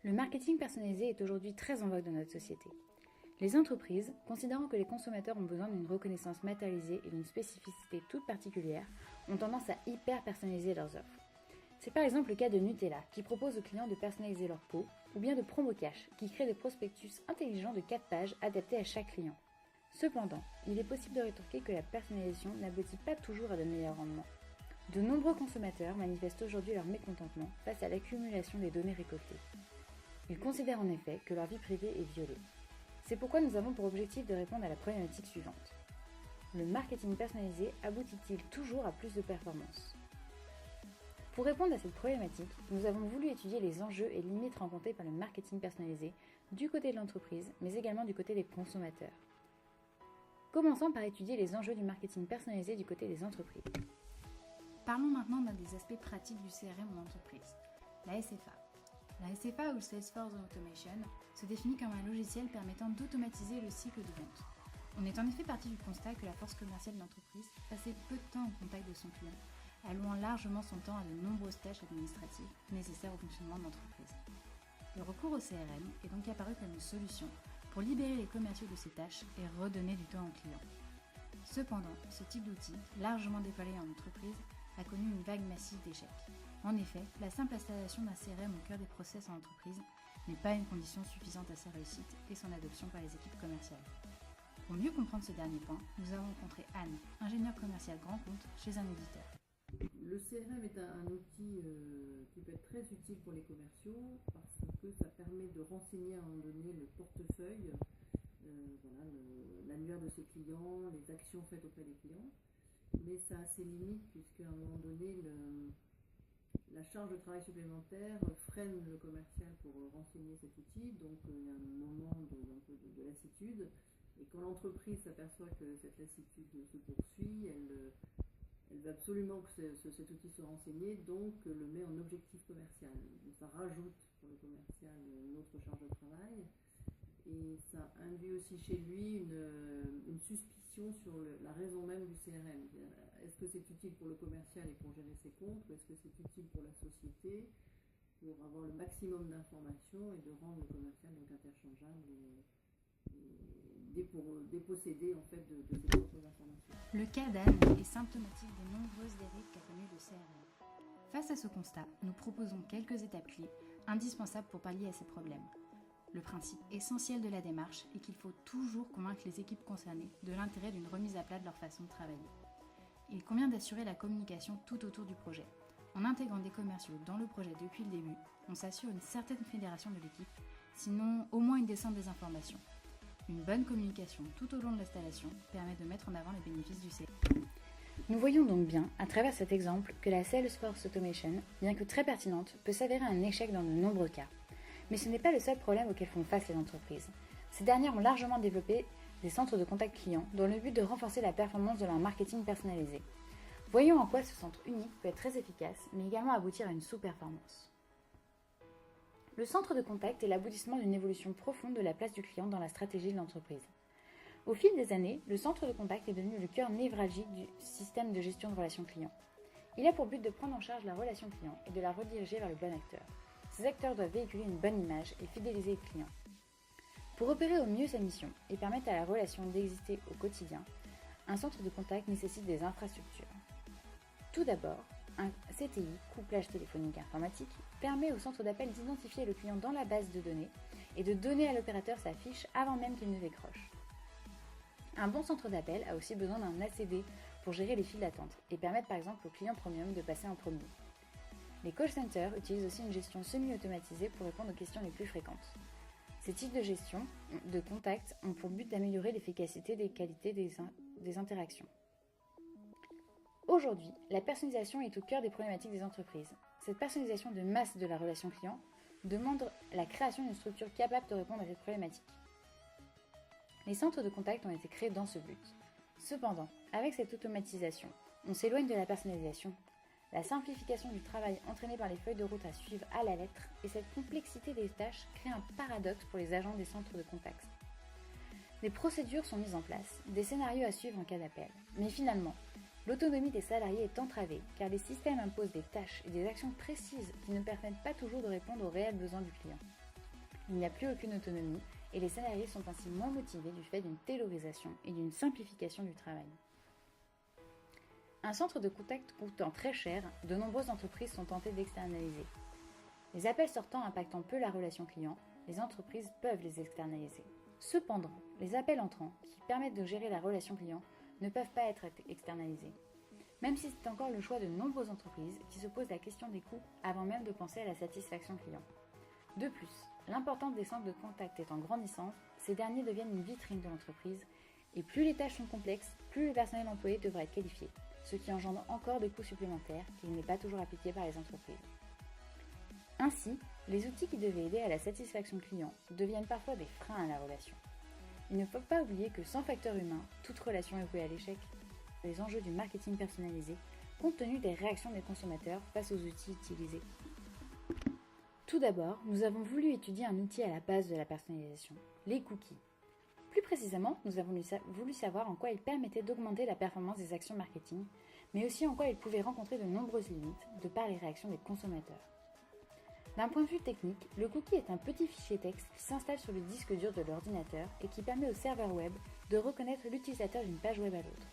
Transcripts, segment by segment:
Le marketing personnalisé est aujourd'hui très en vogue dans notre société. Les entreprises, considérant que les consommateurs ont besoin d'une reconnaissance matérialisée et d'une spécificité toute particulière, ont tendance à hyper personnaliser leurs offres. C'est par exemple le cas de Nutella, qui propose aux clients de personnaliser leur peau, ou bien de Promocash, qui crée des prospectus intelligents de 4 pages adaptés à chaque client. Cependant, il est possible de rétorquer que la personnalisation n'aboutit pas toujours à de meilleurs rendements. De nombreux consommateurs manifestent aujourd'hui leur mécontentement face à l'accumulation des données récoltées. Ils considèrent en effet que leur vie privée est violée. C'est pourquoi nous avons pour objectif de répondre à la problématique suivante. Le marketing personnalisé aboutit-il toujours à plus de performance ? Pour répondre à cette problématique, nous avons voulu étudier les enjeux et limites rencontrés par le marketing personnalisé du côté de l'entreprise, mais également du côté des consommateurs. Commençons par étudier les enjeux du marketing personnalisé du côté des entreprises. Parlons maintenant d'un des aspects pratiques du CRM en entreprise, la SFA. La SFA ou Salesforce Automation se définit comme un logiciel permettant d'automatiser le cycle de vente. On est en effet parti du constat que la force commerciale de l'entreprise passait peu de temps au contact de son client, allouant largement son temps à de nombreuses tâches administratives nécessaires au fonctionnement de l'entreprise. Le recours au CRM est donc apparu comme une solution pour libérer les commerciaux de ces tâches et redonner du temps aux clients. Cependant, ce type d'outil, largement déployé en entreprise, a connu une vague massive d'échecs. En effet, la simple installation d'un CRM au cœur des process en entreprise n'est pas une condition suffisante à sa réussite et son adoption par les équipes commerciales. Pour mieux comprendre ce dernier point, nous avons rencontré Anne, ingénieure commerciale grand compte chez un éditeur. Le CRM est un outil qui peut être très utile pour les commerciaux parce que ça permet de renseigner à un moment donné le portefeuille, l'annuaire de ses clients, les actions faites auprès des clients. Mais ça a ses limites puisqu'à un moment donné, la charge de travail supplémentaire freine le commercial pour renseigner cet outil. Donc il y a un moment de lassitude. Et quand l'entreprise s'aperçoit que cette lassitude se poursuit, elle veut absolument que cet outil soit renseigné, donc le met en objectif commercial. Donc ça rajoute pour le commercial une autre charge de travail. Et ça induit aussi chez lui une suspicion sur la raison même du CRM. Est-ce que c'est utile pour le commercial et pour gérer ses comptes, ou est-ce que c'est utile pour la société, pour avoir le maximum d'informations et de rendre le commercial donc interchangeable et dépossédé en fait de ses propres informations. Le cas d'Anne est symptomatique des nombreuses dérives qu'a connues le CRM. Face à ce constat, nous proposons quelques étapes clés indispensables pour pallier à ces problèmes. Le principe essentiel de la démarche est qu'il faut toujours convaincre les équipes concernées de l'intérêt d'une remise à plat de leur façon de travailler. Il convient d'assurer la communication tout autour du projet. En intégrant des commerciaux dans le projet depuis le début, on s'assure une certaine fédération de l'équipe, sinon au moins une descente des informations. Une bonne communication tout au long de l'installation permet de mettre en avant les bénéfices du CRM. Nous voyons donc bien, à travers cet exemple, que la Salesforce Automation, bien que très pertinente, peut s'avérer un échec dans de nombreux cas. Mais ce n'est pas le seul problème auquel font face les entreprises. Ces dernières ont largement développé des centres de contact clients dans le but de renforcer la performance de leur marketing personnalisé. Voyons en quoi ce centre unique peut être très efficace, mais également aboutir à une sous-performance. Le centre de contact est l'aboutissement d'une évolution profonde de la place du client dans la stratégie de l'entreprise. Au fil des années, le centre de contact est devenu le cœur névralgique du système de gestion de relations clients. Il a pour but de prendre en charge la relation client et de la rediriger vers le bon acteur. Ces acteurs doivent véhiculer une bonne image et fidéliser les clients. Pour opérer au mieux sa mission et permettre à la relation d'exister au quotidien, un centre de contact nécessite des infrastructures. Tout d'abord, un CTI, couplage téléphonique informatique, permet au centre d'appel d'identifier le client dans la base de données et de donner à l'opérateur sa fiche avant même qu'il ne décroche. Un bon centre d'appel a aussi besoin d'un ACD pour gérer les files d'attente et permettre par exemple au client premium de passer en premier. Les call centers utilisent aussi une gestion semi-automatisée pour répondre aux questions les plus fréquentes. Ces types de gestion de contact ont pour but d'améliorer l'efficacité et les qualités des interactions. Aujourd'hui, la personnalisation est au cœur des problématiques des entreprises. Cette personnalisation de masse de la relation client demande la création d'une structure capable de répondre à cette problématique. Les centres de contact ont été créés dans ce but. Cependant, avec cette automatisation, on s'éloigne de la personnalisation. La simplification du travail entraînée par les feuilles de route à suivre à la lettre et cette complexité des tâches crée un paradoxe pour les agents des centres de contact. Des procédures sont mises en place, des scénarios à suivre en cas d'appel. Mais finalement, l'autonomie des salariés est entravée car les systèmes imposent des tâches et des actions précises qui ne permettent pas toujours de répondre aux réels besoins du client. il n'y a plus aucune autonomie et les salariés sont ainsi moins motivés du fait d'une taylorisation et d'une simplification du travail. Un centre de contact coûtant très cher, de nombreuses entreprises sont tentées d'externaliser. Les appels sortants impactant peu la relation client, les entreprises peuvent les externaliser. Cependant, les appels entrants, qui permettent de gérer la relation client, ne peuvent pas être externalisés. Même si c'est encore le choix de nombreuses entreprises qui se posent la question des coûts avant même de penser à la satisfaction client. De plus, l'importance des centres de contact étant grandissante, ces derniers deviennent une vitrine de l'entreprise et plus les tâches sont complexes, plus le personnel employé devra être qualifié, ce qui engendre encore des coûts supplémentaires qui n'est pas toujours appliqué par les entreprises. Ainsi, les outils qui devaient aider à la satisfaction client deviennent parfois des freins à la relation. Il ne faut pas oublier que sans facteur humain, toute relation est vouée à l'échec. Les enjeux du marketing personnalisé, compte tenu des réactions des consommateurs face aux outils utilisés. Tout d'abord, nous avons voulu étudier un outil à la base de la personnalisation, les cookies. Plus précisément, nous avons voulu savoir en quoi ils permettaient d'augmenter la performance des actions marketing, mais aussi en quoi ils pouvaient rencontrer de nombreuses limites de par les réactions des consommateurs. D'un point de vue technique, le cookie est un petit fichier texte qui s'installe sur le disque dur de l'ordinateur et qui permet au serveur web de reconnaître l'utilisateur d'une page web à l'autre.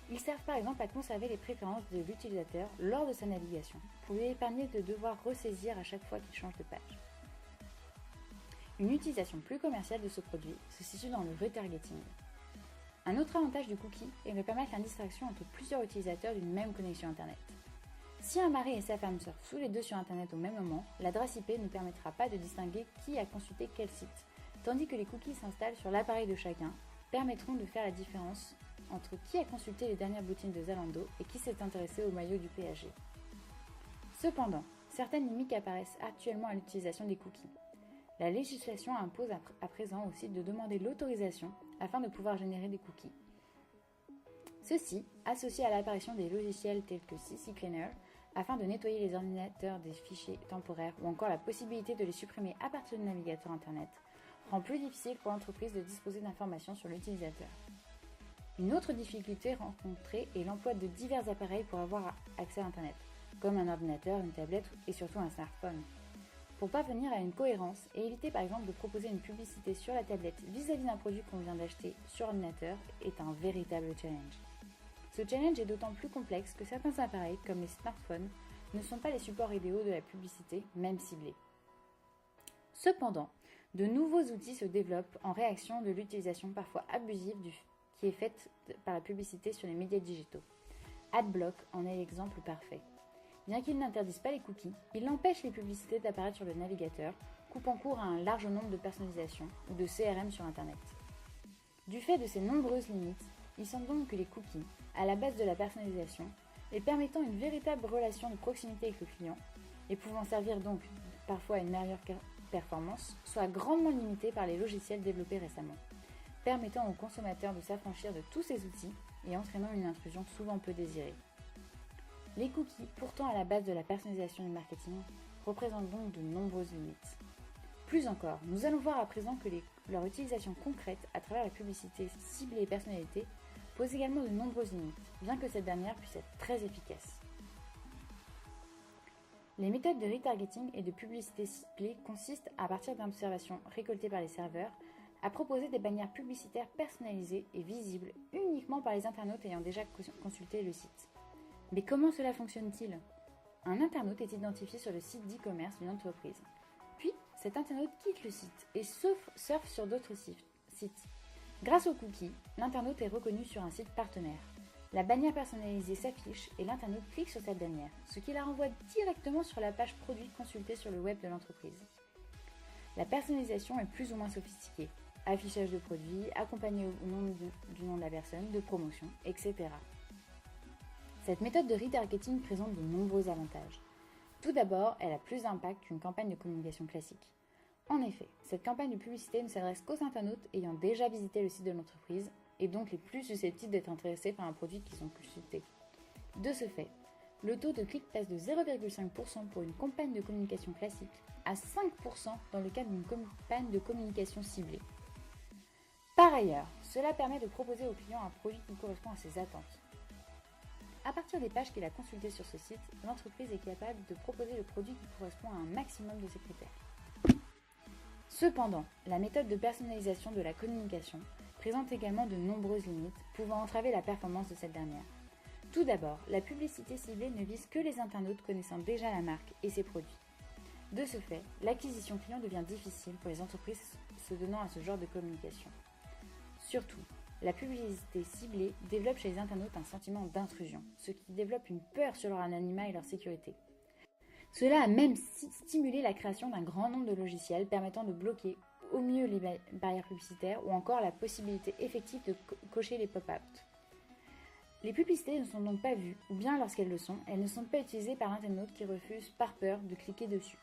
Ils servent par exemple à conserver les préférences de l'utilisateur lors de sa navigation, pour lui épargner de devoir ressaisir à chaque fois qu'il change de page. Une utilisation plus commerciale de ce produit se situe dans le retargeting. Un autre avantage du cookie est de permettre la distraction entre plusieurs utilisateurs d'une même connexion Internet. Si un mari et sa femme surfent tous les deux sur Internet au même moment, l'adresse IP ne permettra pas de distinguer qui a consulté quel site, tandis que les cookies s'installent sur l'appareil de chacun, permettront de faire la différence entre qui a consulté les dernières bottines de Zalando et qui s'est intéressé au maillot du PSG. Cependant, certaines limites apparaissent actuellement à l'utilisation des cookies. La législation impose à présent aussi de demander l'autorisation afin de pouvoir générer des cookies. Ceci, associé à l'apparition des logiciels tels que CC Cleaner, afin de nettoyer les ordinateurs des fichiers temporaires ou encore la possibilité de les supprimer à partir du navigateur Internet, rend plus difficile pour l'entreprise de disposer d'informations sur l'utilisateur. Une autre difficulté rencontrée est l'emploi de divers appareils pour avoir accès à Internet, comme un ordinateur, une tablette et surtout un smartphone. Pour parvenir à une cohérence et éviter par exemple de proposer une publicité sur la tablette vis-à-vis d'un produit qu'on vient d'acheter sur ordinateur est un véritable challenge. Ce challenge est d'autant plus complexe que certains appareils, comme les smartphones, ne sont pas les supports idéaux de la publicité, même ciblée. Cependant, de nouveaux outils se développent en réaction de l'utilisation parfois abusive qui est faite par la publicité sur les médias digitaux. Adblock en est l'exemple parfait. Bien qu'il n'interdise pas les cookies, il empêche les publicités d'apparaître sur le navigateur, coupant court à un large nombre de personnalisations ou de CRM sur Internet. Du fait de ces nombreuses limites, il semble donc que les cookies, à la base de la personnalisation, et permettant une véritable relation de proximité avec le client, et pouvant servir donc parfois à une meilleure performance, soient grandement limités par les logiciels développés récemment, permettant aux consommateurs de s'affranchir de tous ces outils et entraînant une intrusion souvent peu désirée. Les cookies, pourtant à la base de la personnalisation du marketing, représentent donc de nombreuses limites. Plus encore, nous allons voir à présent que leur utilisation concrète à travers la publicité ciblée et personnalité pose également de nombreuses limites, bien que cette dernière puisse être très efficace. Les méthodes de retargeting et de publicité ciblée consistent, à partir d'observations récoltées par les serveurs, à proposer des bannières publicitaires personnalisées et visibles uniquement par les internautes ayant déjà consulté le site. Mais comment cela fonctionne-t-il ? Un internaute est identifié sur le site d'e-commerce d'une entreprise. Puis, cet internaute quitte le site et surfe sur d'autres sites. Grâce aux cookies, l'internaute est reconnu sur un site partenaire. La bannière personnalisée s'affiche et l'internaute clique sur cette bannière, ce qui la renvoie directement sur la page produit consultée sur le web de l'entreprise. La personnalisation est plus ou moins sophistiquée. Affichage de produits, accompagné du nom de la personne, de promotion, etc. Cette méthode de retargeting présente de nombreux avantages. Tout d'abord, elle a plus d'impact qu'une campagne de communication classique. En effet, cette campagne de publicité ne s'adresse qu'aux internautes ayant déjà visité le site de l'entreprise et donc les plus susceptibles d'être intéressés par un produit qu'ils ont consulté. De ce fait, le taux de clic passe de 0,5% pour une campagne de communication classique à 5% dans le cadre d'une campagne de communication ciblée. Par ailleurs, cela permet de proposer au client un produit qui correspond à ses attentes. À partir des pages qu'il a consultées sur ce site, l'entreprise est capable de proposer le produit qui correspond à un maximum de ses critères. Cependant, la méthode de personnalisation de la communication présente également de nombreuses limites pouvant entraver la performance de cette dernière. Tout d'abord, la publicité ciblée ne vise que les internautes connaissant déjà la marque et ses produits. De ce fait, l'acquisition client devient difficile pour les entreprises se donnant à ce genre de communication. Surtout, la publicité ciblée développe chez les internautes un sentiment d'intrusion, ce qui développe une peur sur leur anonymat et leur sécurité. Cela a même stimulé la création d'un grand nombre de logiciels permettant de bloquer au mieux les barrières publicitaires ou encore la possibilité effective de cocher les pop-out. Les publicités ne sont donc pas vues, ou bien lorsqu'elles le sont, elles ne sont pas utilisées par l'internaute qui refuse par peur de cliquer dessus.